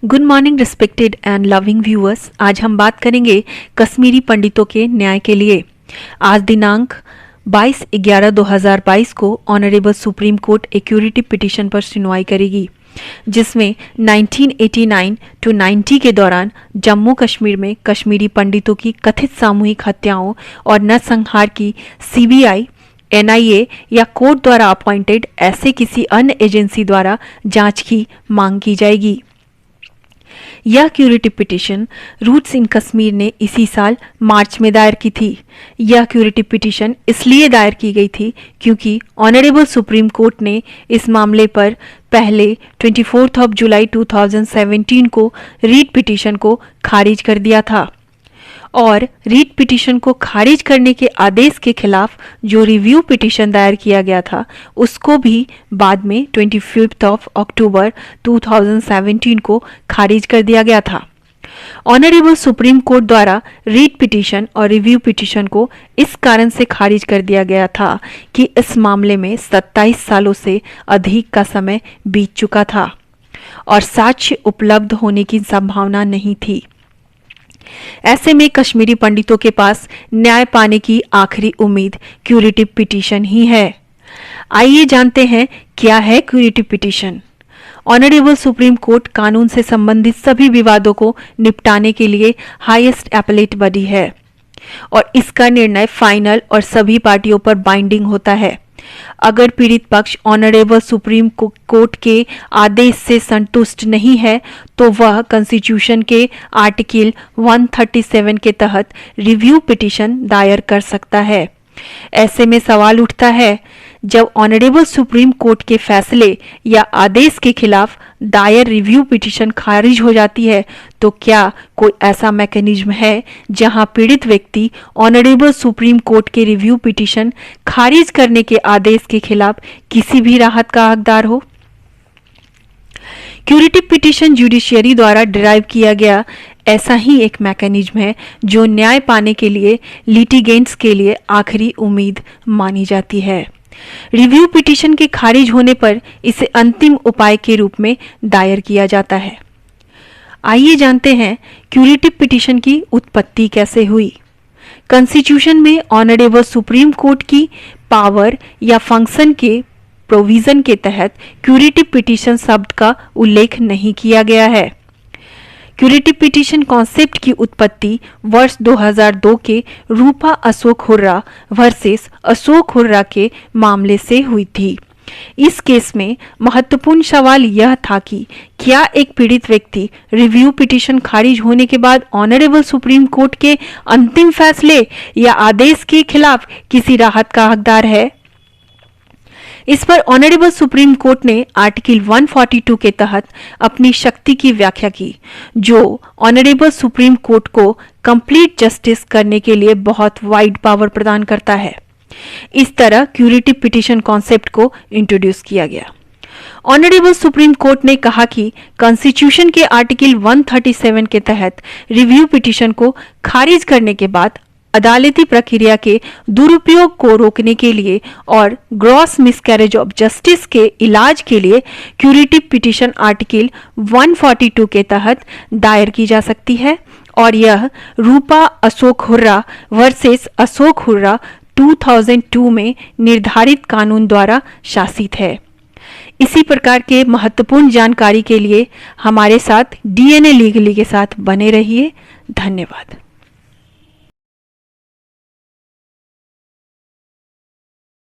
Good morning respected and loving viewers. आज हम बात करेंगे कश्मीरी पंडितों के न्याय के लिए। आज दिनांक 22/11/2022 को ऑनरेबल सुप्रीम कोर्ट एक क्यूरेटिव पिटीशन पर सुनवाई करेगी, जिसमें 1989 to 90 के दौरान जम्मू कश्मीर में कश्मीरी पंडितों की कथित सामूहिक हत्याओं और नरसंहार की सीबीआई, एनआईए या कोर्ट द्वारा अपॉइंटेड ऐसे किसी अन्य एजेंसी द्वारा जांच की मांग की जाएगी। यह curative petition roots in Kashmir ने इसी साल मार्च में दायर की थी। यह क्यूरेटिव पिटीशन इसलिए दायर की गई थी क्योंकि ऑनरेबल सुप्रीम कोर्ट ने इस मामले पर पहले 24 जुलाई 2017 को रीट पिटीशन को खारिज कर दिया था और रीट पिटीशन को खारिज करने के आदेश के खिलाफ जो रिव्यू पिटीशन दायर किया गया था उसको भी बाद में 25 अक्टूबर 2017 को खारिज कर दिया गया था। ऑनरेबल सुप्रीम कोर्ट द्वारा रीट पिटीशन और रिव्यू पिटीशन को इस कारण से खारिज कर दिया गया था कि इस मामले में 27 सालों से अधिक का समय बीत चुका था और साक्ष्य उपलब्ध होने की संभावना नहीं थी। ऐसे में कश्मीरी पंडितों के पास न्याय पाने की आखिरी उम्मीद क्यूरेटिव पिटीशन ही है। आइए जानते हैं क्या है curative petition. Honourable supreme court कानून से संबंधित सभी विवादों को निपटाने के लिए हाईएस्ट एपेलेट बॉडी है और इसका निर्णय फाइनल और सभी पार्टियों पर बाइंडिंग होता है। अगर पीड़ित पक्ष ऑनरेबल सुप्रीम कोर्ट के आदेश से संतुष्ट नहीं है तो वह कॉन्स्टिट्यूशन के आर्टिकल 137 के तहत रिव्यू पिटीशन दायर कर सकता है। ऐसे में सवाल उठता है, जब ऑनरेबल सुप्रीम कोर्ट के फैसले या आदेश के खिलाफ दायर रिव्यू पिटीशन खारिज हो जाती है तो क्या कोई ऐसा मैकेनिज्म है जहां पीड़ित व्यक्ति ऑनरेबल सुप्रीम कोर्ट के रिव्यू पिटीशन खारिज करने के आदेश के खिलाफ किसी भी राहत का हकदार हो? क्यूरेटिव पिटीशन जुडिशियरी द्वारा डिराइव किया गया ऐसा ही एक मैकेनिज्म है जो न्याय पाने के लिए लिटिगेंट्स के लिए आखिरी उम्मीद मानी जाती है। रिव्यू पिटीशन के खारिज होने पर इसे अंतिम उपाय के रूप में दायर किया जाता है। आइए जानते हैं क्यूरेटिव पिटीशन की उत्पत्ति कैसे हुई। कॉन्स्टिट्यूशन में ऑनरेबल सुप्रीम कोर्ट की पावर या फंक्शन के प्रोविजन के तहत क्यूरेटिव पिटीशन शब्द का उल्लेख नहीं किया गया है। क्यूरेटिव पिटीशन कॉन्सेप्ट की उत्पत्ति वर्ष 2002 के रूपा अशोक हुर्रा वर्सेस अशोक हुर्रा के मामले से हुई थी। इस केस में महत्वपूर्ण सवाल यह था कि क्या एक पीड़ित व्यक्ति रिव्यू पिटीशन खारिज होने के बाद ऑनरेबल सुप्रीम कोर्ट के अंतिम फैसले या आदेश के खिलाफ किसी राहत का हकदार है। इस पर ऑनरेबल सुप्रीम कोर्ट ने आर्टिकल 142 के तहत अपनी शक्ति की व्याख्या की, जो ऑनरेबल सुप्रीम कोर्ट को कंप्लीट जस्टिस करने के लिए बहुत वाइड पावर प्रदान करता है। इस तरह क्यूरेटिव पिटीशन कॉन्सेप्ट को इंट्रोड्यूस किया गया। ऑनरेबल सुप्रीम कोर्ट ने कहा कि कॉन्स्टिट्यूशन के आर्टिकल 137 के तहत रिव्यू पिटीशन को खारिज करने के बाद अदालती प्रक्रिया के दुरुपयोग को रोकने के लिए और ग्रॉस मिसकैरेज ऑफ जस्टिस के इलाज के लिए क्यूरेटिव पिटीशन आर्टिकल 142 के तहत दायर की जा सकती है और यह रूपा अशोक हुर्रा वर्सेस अशोक हुर्रा 2002 में निर्धारित कानून द्वारा शासित है। इसी प्रकार के महत्वपूर्ण जानकारी के लिए हमारे साथ डीएनए लीगली के साथ बने रहिए। धन्यवाद।